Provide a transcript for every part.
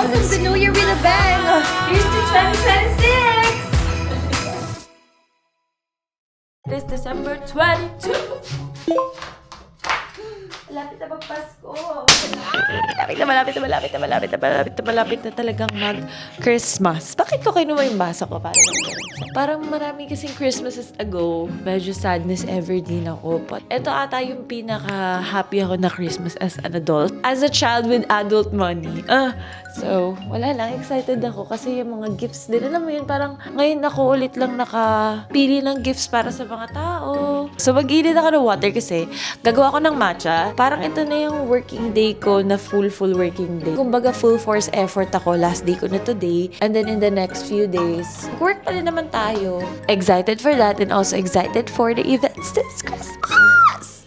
Welcome to New Year with a Bang! Here's to 2026! This December 22! Malapit na magpasko. Malapit na talagang mag-Christmas. Bakit ko kinuha yung basa ko? Parang marami kasing Christmases ago, medyo sadness ever din ako. But ito ata yung pinaka-happy ako na Christmas as an adult. As a child with adult money. So, wala lang. Excited ako kasi yung mga gifts din. Alam mo yun, parang ngayon ako ulit lang nakapili ng gifts para sa mga tao. So, mag-init ako ng water kasi gagawa ko ng matcha. Parang ito na yung working day ko na full working day. Kumbaga, full force effort ako. Last day ko na today. And then in the next few days, work pa rin naman tayo. Excited for that and also excited for the events this Christmas!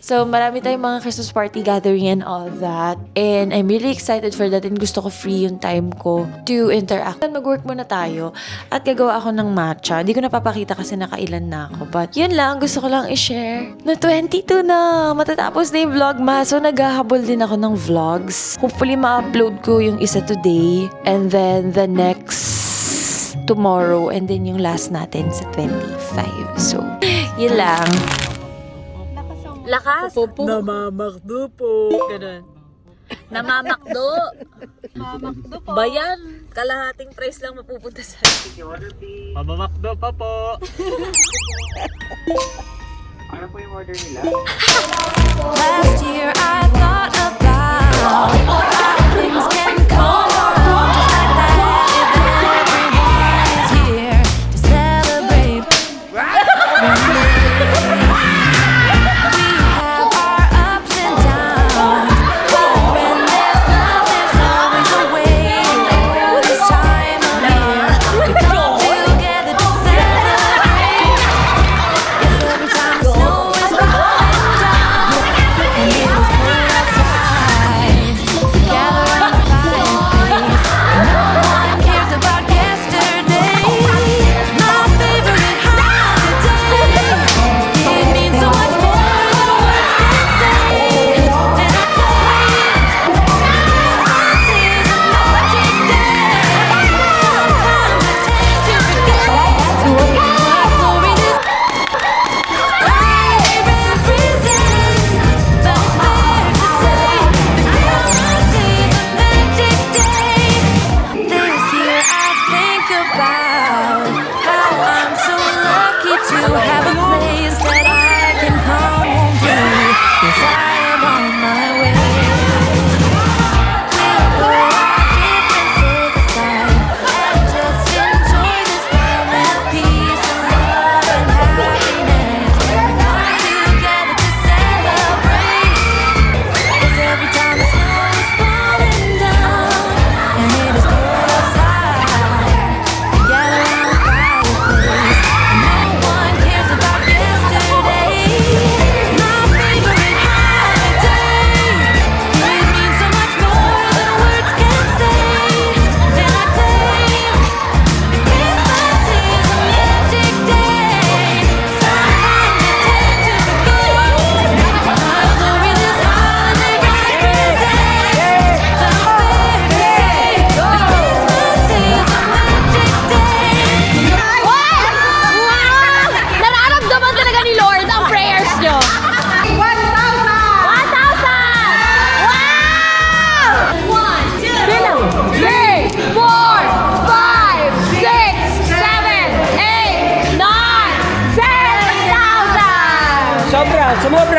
So, marami tayong mga Christmas party gathering and all that. And I'm really excited for that and gusto ko free yung time ko to interact. Mag-work muna tayo at gagawa ako ng matcha. Hindi ko napapakita kasi nakailan na ako. But yun lang, gusto ko lang i-share na 22 na. Matatapos na yung vlogmas. So, naghahabol din ako ng vlogs. Hopefully, ma-upload ko yung isa today. And then the next tomorrow. And then yung last natin sa 25. So, yun lang. Lakas? Namamakdo po. Ganun. Namamakdo. Namamakdo po. Bayan, kalahating price lang mapupunta sa atin. Mamamakdo pa po. Ano po yung order nila? Last year I thought about how things can come around just like that if everyone is here to celebrate.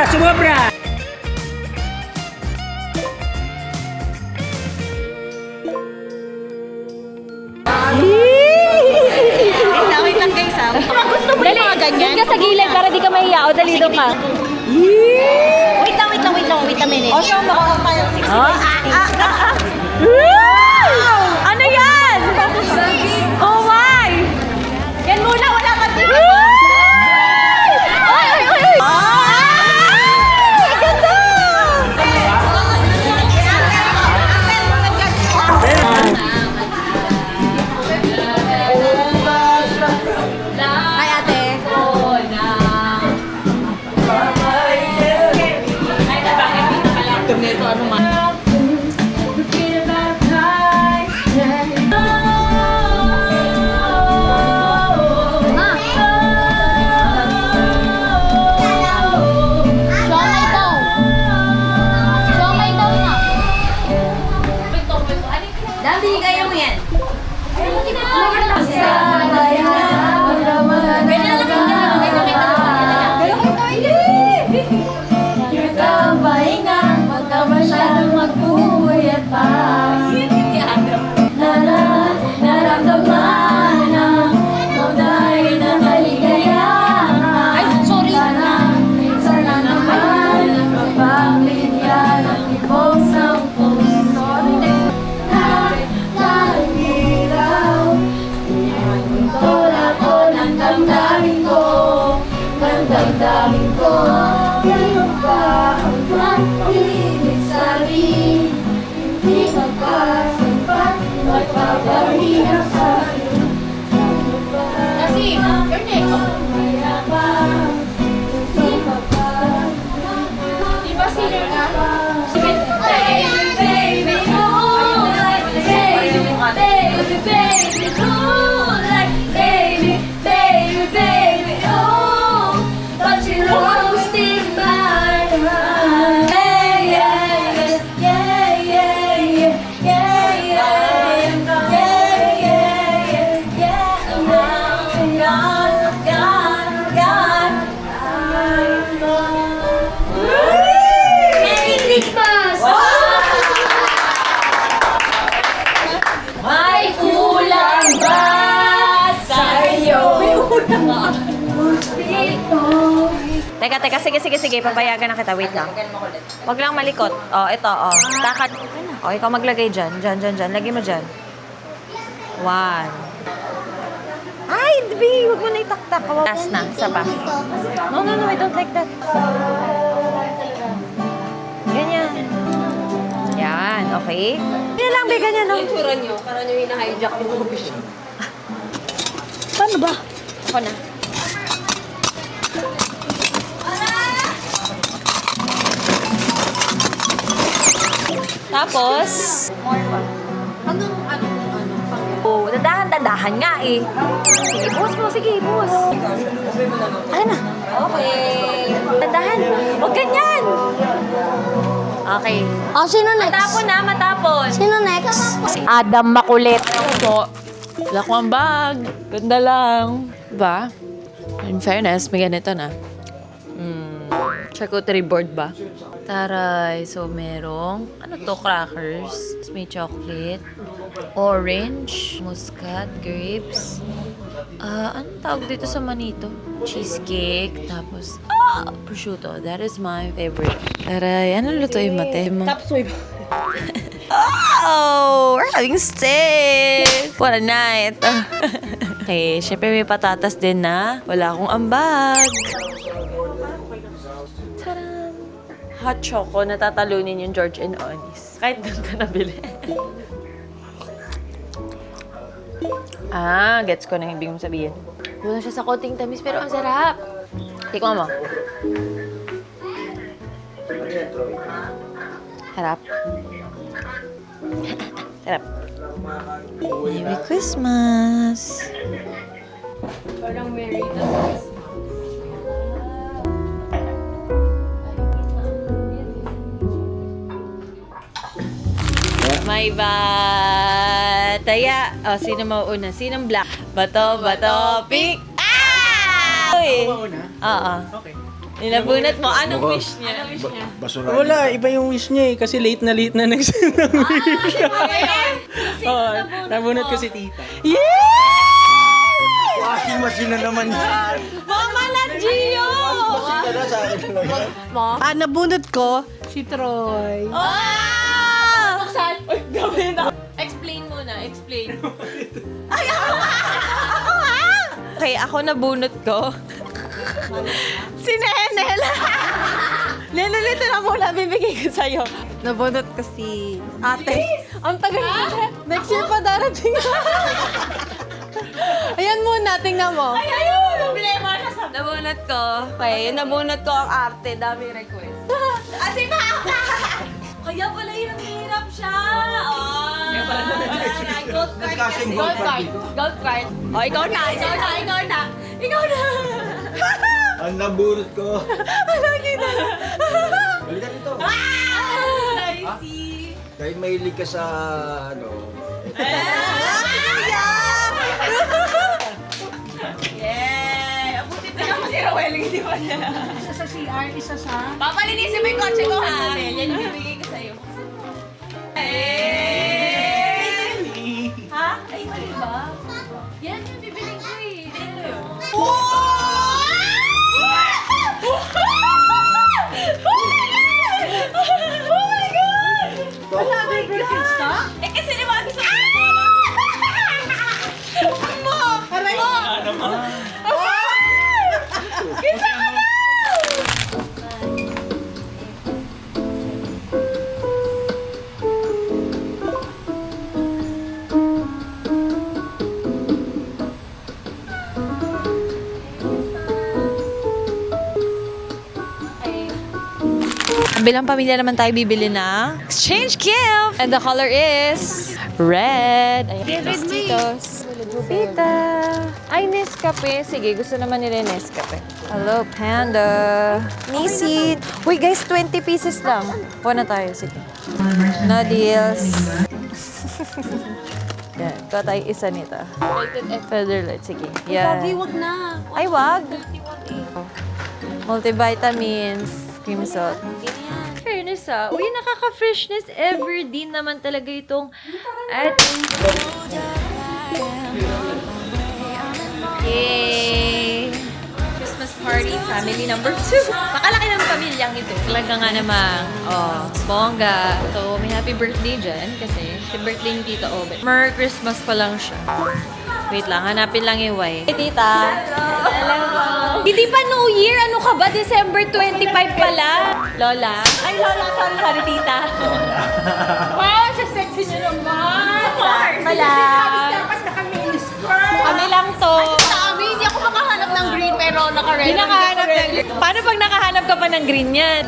Sumobra! Wait lang guys ha. Gusto mo yung mga ganyan? Doon ka sa gilid para di ka mahiya. O dali doon ka. Wait lang a minute. O siya makakapaya 60. Ano yan? Oh my! Yan muna, wala ka dito. Teka, sige, papayagan na kita. Wait lang. Huwag lang malikot. Oh, ito, oh. Takat. Oh, ikaw maglagay dyan. Dyan. Lagay mo dyan. 1. Ay, babe, huwag mo na itaktak. Last na, isa pa. No, I don't like that. Ganyan. Yan, okay? Ganyan lang, babe, ganyan, no? Yung tsura nyo, parang nyo hina-hijack yung office. Paano ba? Ako na. Tapos, oh, dadahan nga eh. Sige, buhos. Ano na? Okay. Dadahan. Huwag ganyan. Okay. Oh, sino next? Matapon. Sino next? Si Adam Makulit. Po. Wala ko ang bag. Ganda lang. Diba? In fairness, may ganito na. Charcuterie board ba? Taray. So, merong, ano to, crackers. Tapos may chocolate. Orange. Muscat. Grapes. Anong tawag dito sa manito? Cheesecake. Tapos, prosciutto. That is my favorite. Taray. Anong lutuin mo, te? Tapsoy ba? Oh, we're having steak. What a night. Okay, syempre may patatas din na. Wala akong ambag. Taran! Hot choco, natatalunin yung George and Onis. Kahit doon ka nabili. Gets ko na yung ibig mong sabihin. Wala siya sa konting tamis, pero ang sarap. Tikman mo. Harap. Sarap. Merry Christmas! Parang Mary na. May bataya. Oh, sino mauuna? Sinong black? Bato, pink. Uy! Oo. Okay. Nilabunat mo. Anong wish niya? Basura. Wala, iba yung wish niya eh. Kasi late na nag-send ng wish. Oo, nabunot ko si tita. Washing machine na naman yan. Mama na, Gio! Basura na sa akin lang yan. Nabunot ko si Troy. Buksan! Uy, gawin na. Explain muna, explain. Ay, ako nga! Okay, ako nabunot ko. Si Nenel! Nenel, ito na muna, bibigay ko sa'yo. Nabunot ko si ate. Ang tagal na. Next year pa darating. Ayan muna, tingnan mo. Ay, ayun! Problema na sa... Nabunot ko. Okay, nabunot ko ang arte. Dami request. Asi ba? Kaya pala yung hirap siya. Gold card kasi. Gold card. Gold card. O, ikaw na. Ang nabunot ko. Halika dito. I see. Dahil mahilig ka sa ano. Yay! Abuti pa naman si Rowell. Hindi pa niya. Isa sa CR, isa sa... Papalinisin mo yung kotse ko, ha? Yan yung bibigay ko sa'yo. Hey! Ha? Ay, mali ba? Yan yung bibiling ko eh. Ito yun. Eh, kasi naman gusto ko. Aray mo! Gisa ka na! Bilang pamilya naman tayo bibili na exchange gift! And the color is red. Ayan, Tostitos. Pita. Ay, Nescafe. Sige, gusto naman nila Nescafe. Hello, Panda. Nisit. Uy, guys, 20 pieces lang. Kuha na tayo. Sige. No deals. Yan. Kuha tayo isa nito. Featherlight. Sige. Yan. Wag na. Ay, wag. Multivitamins. Cream salt. Fairness uy, nakaka-freshness ever din naman talaga itong ating... Yay! Party Family number 2. Makalaki ng pamilyang ito. Talaga nga namang, bongga. So, may happy birthday dyan kasi si birthday ni Tita Obe. Merry Christmas pa lang siya. Wait lang, hanapin lang yung Y. Hey, Tita. Hello. Hindi pa New Year. Ano ka ba? December 25 pala. Lola. Ay, Lola. Sorry, Tita. Wow, sa sexy niyo naman! Wala. Dapat naka-miniskirt! Kami lang to. Sabi, hindi ako makahanap ng green pero naka-red. Hindi nakahanap ng green. Paano pag nakahanap ka pa ng green yan?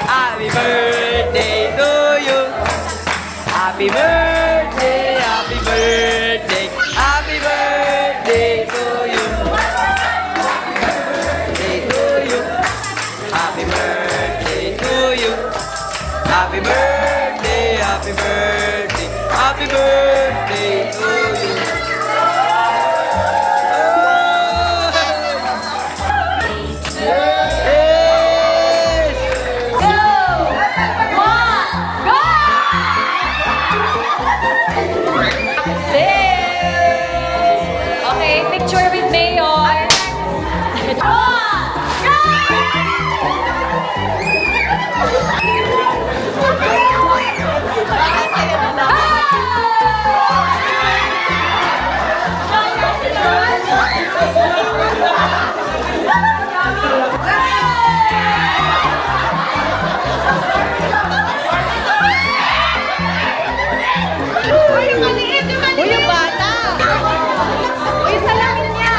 Happy birthday to you. Happy birthday, happy birthday, happy birthday to you. Birthday to you. Happy birthday to you. Happy birthday, happy birthday, happy birthday to you. Okay, picture with Mayor. Uy, yung bata! Uy, salamin niya!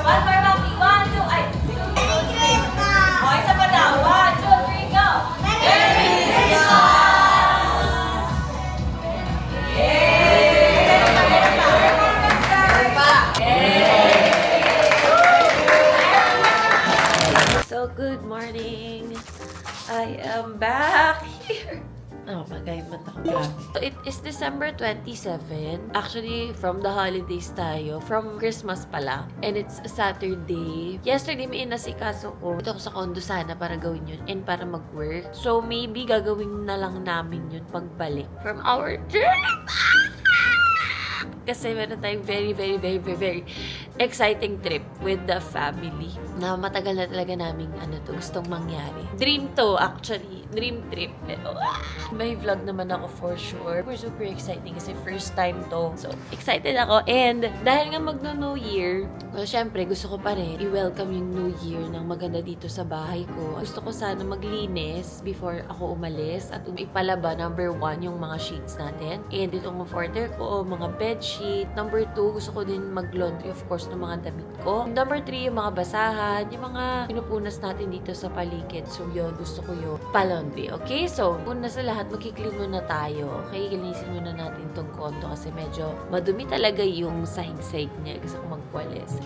One more round. 1, 2, ay! O, isa pa na. 1, 2, 3, go! So, good morning. I am back here. Oh, magayman ako. Grabe. It is December 27. Actually, from the holidays tayo. From Christmas pala. And it's a Saturday. Yesterday, may inasikaso ko. Ito ako sa condo sana para gawin yun. And para mag-work. So, maybe gagawin na lang namin yun pagbalik from our trip. Kasi meron tayong very exciting trip with the family na matagal na talaga namin gustong mangyari. Dream to, actually. Dream trip. Pero, may vlog naman ako for sure. Super exciting kasi first time to. So, excited ako. And dahil nga magno-New Year, well, syempre, gusto ko pa rin i-welcome yung New Year ng maganda dito sa bahay ko. Gusto ko sana maglinis before ako umalis at ipalaba, number 1, yung mga sheets natin. And itong comforter ko, mga bedsheet. Number 2, gusto ko din mag-laundry, of course, ng mga damit ko. Number 3, yung mga basahan, yung mga pinupunas natin dito sa paligid. So, yun, gusto ko yung pa-laundry. Okay? So, una sa lahat, magki-clean muna tayo. Okay? Linisin muna natin tong kondo kasi medyo madumi talaga yung sahig-sahig niya. Gusto ko magwalis.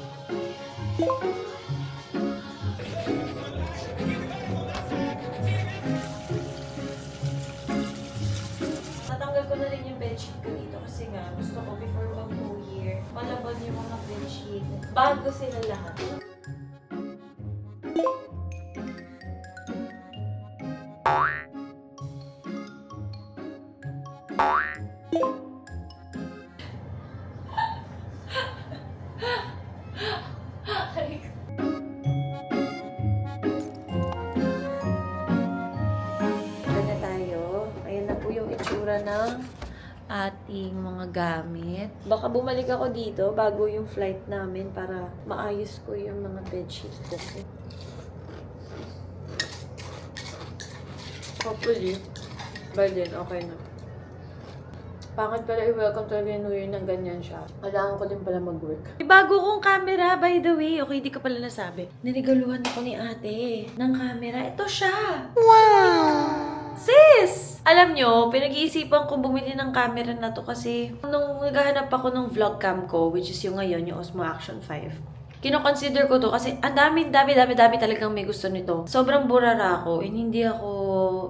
Natanggal ko na rin yung bedsheet ko dito kasi nga gusto ko before mag-New Year, palaban yung mga bedsheet. Bago sila lahat. na tayo. Ayan na po yung itsura ng ating mga gamit. Baka bumalik ako dito bago yung flight namin para maayos ko yung mga bedsheets ko. Hopefully, by then, okay na. Pangit pala i-welcome talaga yung New Year ng ganyan siya. Kailangan ko din pala mag-work. May bago kong camera, by the way. Okay, di ko pala nasabi. Ninigaluhan ako ni ate ng camera. Ito siya! Wow! Sis! Alam nyo, pinag-iisipan ko bumili ng camera na to kasi nung naghahanap ako ng vlog cam ko, which is yung ngayon, yung Osmo Action 5. kino-consider ko to kasi ang dami talagang may gusto nito. Sobrang burara ako and hindi ako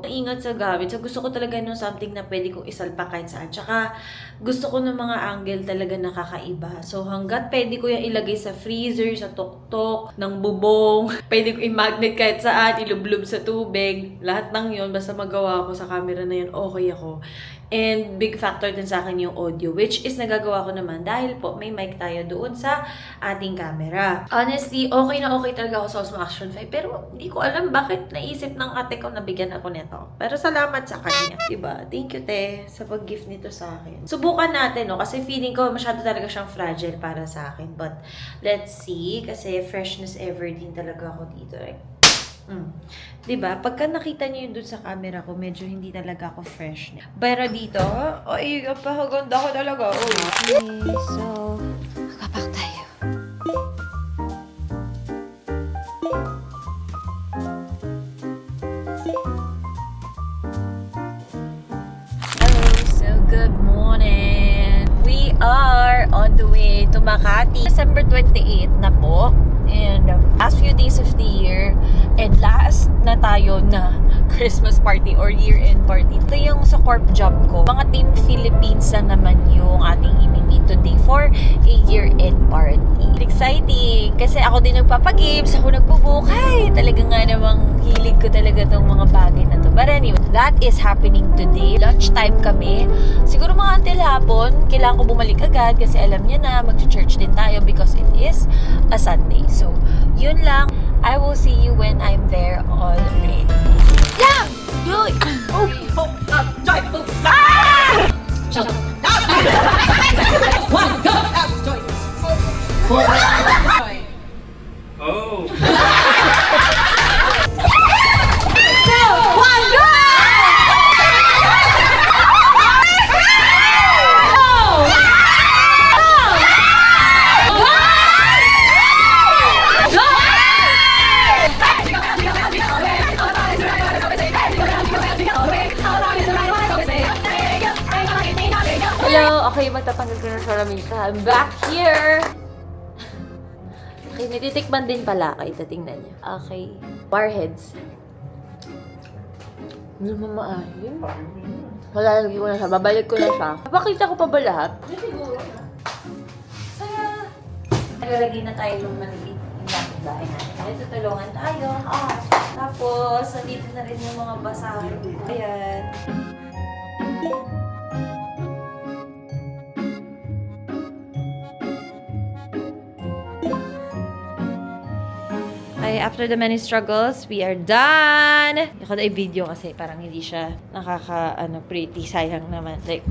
ingat sa gamit. So, gusto ko talaga ng something na pwede kong isalpa kahit saan. Tsaka, gusto ko ng mga angle talaga nakakaiba. So, hanggat pwede ko yung ilagay sa freezer, sa tuktok, ng bubong, pwede ko i-magnet kahit saan, ilublob sa tubig, lahat ng yun, basta magawa ko sa camera na yun, okay ako. And big factor din sa akin yung audio, which is nagagawa ko naman dahil po may mic tayo doon sa ating camera. Honestly, okay na okay talaga ako sa Osmo Action 5, pero hindi ko alam bakit naisip ng ate ko na bigyan ako nito. Pero salamat sa kanya, diba? Thank you, te, sa pag-gift nito sa akin. Subukan natin, no? Kasi feeling ko masyado talaga siyang fragile para sa akin. But, let's see, kasi freshness ever din talaga ako dito, eh. Diba? Pagka nakita niyo yun dun sa camera ko, medyo hindi talaga ako fresh. Pero dito, ay, kapaganda ko talaga. Oh. Okay, so, magpapak tayo. Hello, so good morning. We are on the way to Makati. December 28 na po. And last few days of the year and last na tayo na Christmas party or year-end party. Ito yung sa corp job ko. Mga Team Philippines na naman yung ating imi-meet today for a year-end party. Exciting! Kasi ako din nagpapag-games, ako nagbubukay. Talaga nga namang hilig ko talaga tong mga bagay na to. But anyway, that is happening today. Lunchtime kami. Siguro mga until hapon, kailangan ko bumalik agad kasi alam niya na mag-church din tayo because it is a Sunday. So, yun lang. I will see you when I'm there already. Yeah! Yun! Oh! Oh! Joy! Ah! One! Go! Joy! Oh! One! Go! Hello! Okay, magtatanggal ko na sa lamisa. I'm back here! Okay, natitikman din pala kayo. Tingnan niyo. Okay. Warheads. Ano mamaalim? Malalagay ko na siya. Babalik ko na siya. Papakita ko pa ba lahat? Siguro na. Saya! Nagalagay na tayo ng maliit yung bakit bahay natin. Ito, tulungan tayo. Tapos, nandito na rin yung mga basahin ko. Ayan. Okay, after the many struggles, we are done! Ako na i-video kasi parang hindi siya pretty. Sayang naman. Like,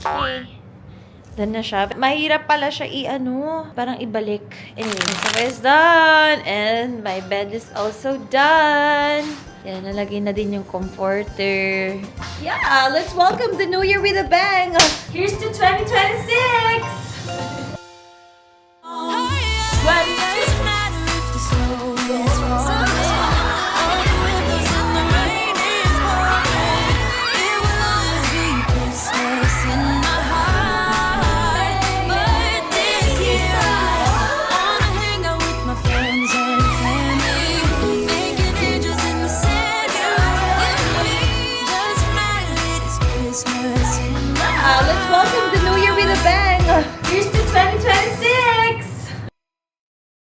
okay. Done na siya. Mahirap pala siya parang ibalik. Anyway, so it's done! And my bed is also done! Yan, nalagay na din yung comforter. Yeah! Let's welcome the New Year with a bang! Here's to 2026!